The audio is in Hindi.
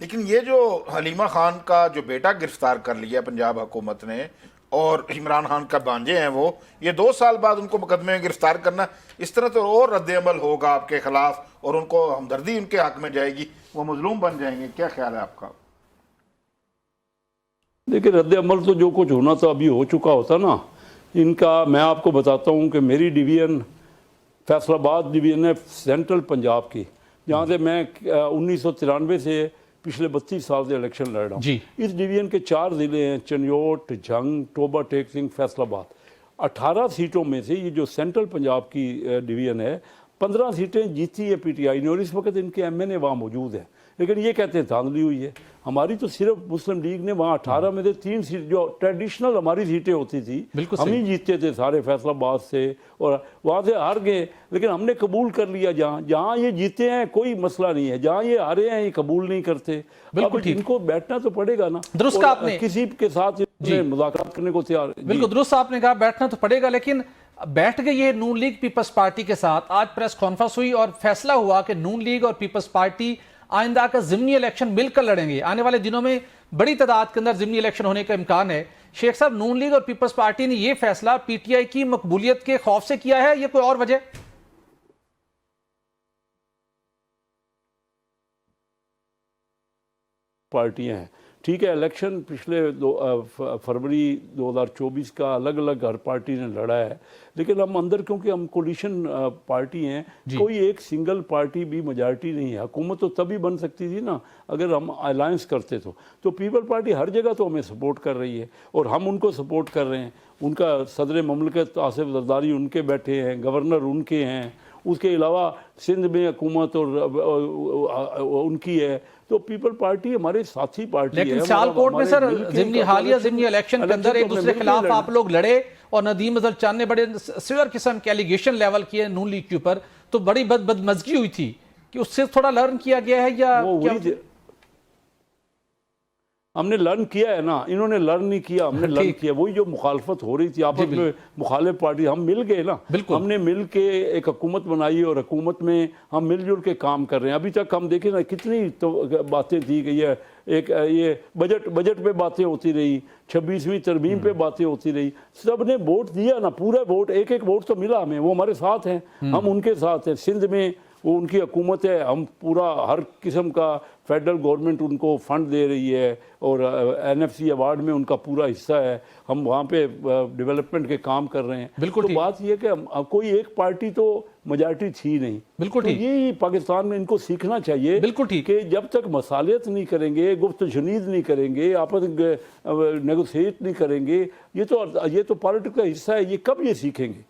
लेकिन ये जो हलीमा खान का जो बेटा गिरफ्तार कर लिया पंजाब हुकूमत ने और इमरान खान का भांजे हैं वो, ये 2 साल बाद उनको मुकदमे में गिरफ्तार करना, इस तरह तो और रद्द-ए-अमल होगा आपके खिलाफ और उनको हमदर्दी उनके हक में जाएगी, वो मजलूम बन जाएंगे। क्या ख्याल है आपका? देखिए, रद्द अमल तो जो कुछ होना था अभी हो चुका होता ना इनका। मैं आपको बताता हूँ कि मेरी डिवीज़न फैसलाबाद डिवीज़न है सेंट्रल पंजाब की, जहाँ से मैं 1993 से पिछले 32 साल से इलेक्शन लड़ रहा हूँ। इस डिवीज़न के 4 ज़िले हैं, चन्योट, झंग, टोबा टेक सिंह, फैसलाबाद। 18 सीटों में से ये जो सेंट्रल पंजाब की डिवीज़न है, 15 सीटें जीती है पीटीआई ने और इस वक्त इनके एमएनए वहाँ मौजूद हैं। लेकिन ये कहते हैं धांधली हुई है। हमारी तो सिर्फ मुस्लिम लीग ने वहाँ 18 में से 3 सीट जो ट्रेडिशनल हमारी सीटें होती थी हम ही जीतते थे सारे फैसलाबाद से और वहाँ से हार गए। लेकिन हमने कबूल कर लिया जहाँ ये जीते हैं कोई मसला नहीं है, जहाँ ये हारे हैं ये कबूल नहीं करते। बिल्कुल ठीक, इनको बैठना तो पड़ेगा ना। दुरुस्त आपने किसी के साथ मुज़ाकरात करने को तैयार। बिल्कुल दुरुस्त आपने कहा, बैठना तो पड़ेगा। लेकिन बैठ गई ये नून लीग पीपल्स पार्टी के साथ। आज प्रेस कॉन्फ्रेंस हुई और फैसला हुआ कि नून लीग और पीपल्स पार्टी आइंदा का ज़िमनी इलेक्शन मिलकर लड़ेंगे। आने वाले दिनों में बड़ी तादाद के अंदर ज़िमनी इलेक्शन होने का इम्कान है। शेख साहब, नून लीग और पीपल्स पार्टी ने यह फैसला पीटीआई की मकबूलियत के खौफ से किया है या कोई और वजह? पार्टियां हैं, ठीक है। इलेक्शन पिछले फरवरी 2024 का अलग अलग हर पार्टी ने लड़ा है, लेकिन हम अंदर क्योंकि हम कोलिशन पार्टी हैं, कोई एक सिंगल पार्टी भी मेजॉरिटी नहीं है। हुकूमत तो तभी बन सकती थी ना अगर हम अलायंस करते तो पीपल पार्टी हर जगह तो हमें सपोर्ट कर रही है और हम उनको सपोर्ट कर रहे हैं। उनका सदर ममलकत आसिफ जरदारी उनके बैठे हैं, गवर्नर उनके हैं, उसके अलावा सिंध में हुकूमत और उनकी है। तो पीपल पार्टी हमारे साथी पार्टी है। लेकिन सियालकोट में सर हालिया ज़िमनी इलेक्शन के अंदर एक दूसरे के खिलाफ आप लोग लड़े और नदीम अजहर चांद ने बड़े सीवियर किस्म के एलिगेशन लेवल किए नून लीग के ऊपर, तो बड़ी बदमजगी हुई थी कि उससे थोड़ा लर्न किया गया है या क्या? हमने लर्न किया है ना, इन्होंने लर्न नहीं किया, हमने लर्न किया। वही जो मुखालफत हो रही थी आपस में, मुखालिफ पार्टी, हम मिल गए ना। हमने मिल के एक हुकूमत बनाई और हुकूमत में हम मिलजुल के काम कर रहे हैं। अभी तक हम देखें ना कितनी तो बातें दी गई है। एक ये बजट पे बातें होती रही, 26वीं तरमीम पे बातें होती रही। सब ने वोट दिया ना, पूरा वोट, एक एक वोट तो मिला हमें, वो हमारे साथ हैं, हम उनके साथ हैं। सिंध में वो उनकी हुकूमत है, हम पूरा हर किस्म का फेडरल गवर्नमेंट उनको फंड दे रही है और एनएफसी अवार्ड में उनका पूरा हिस्सा है। हम वहाँ पे डेवलपमेंट के काम कर रहे हैं। बिल्कुल। तो बात यह कि कोई एक पार्टी तो मेजॉरिटी थी नहीं। बिल्कुल ठीक। तो यही पाकिस्तान में इनको सीखना चाहिए। बिल्कुल ठीक। कि जब तक मसालियत नहीं करेंगे, गुफ्त-ओ-शनीद नहीं करेंगे, आपस नेगोशिएट नहीं करेंगे, ये तो पॉलिटिक्स का हिस्सा है, ये कब ये सीखेंगे?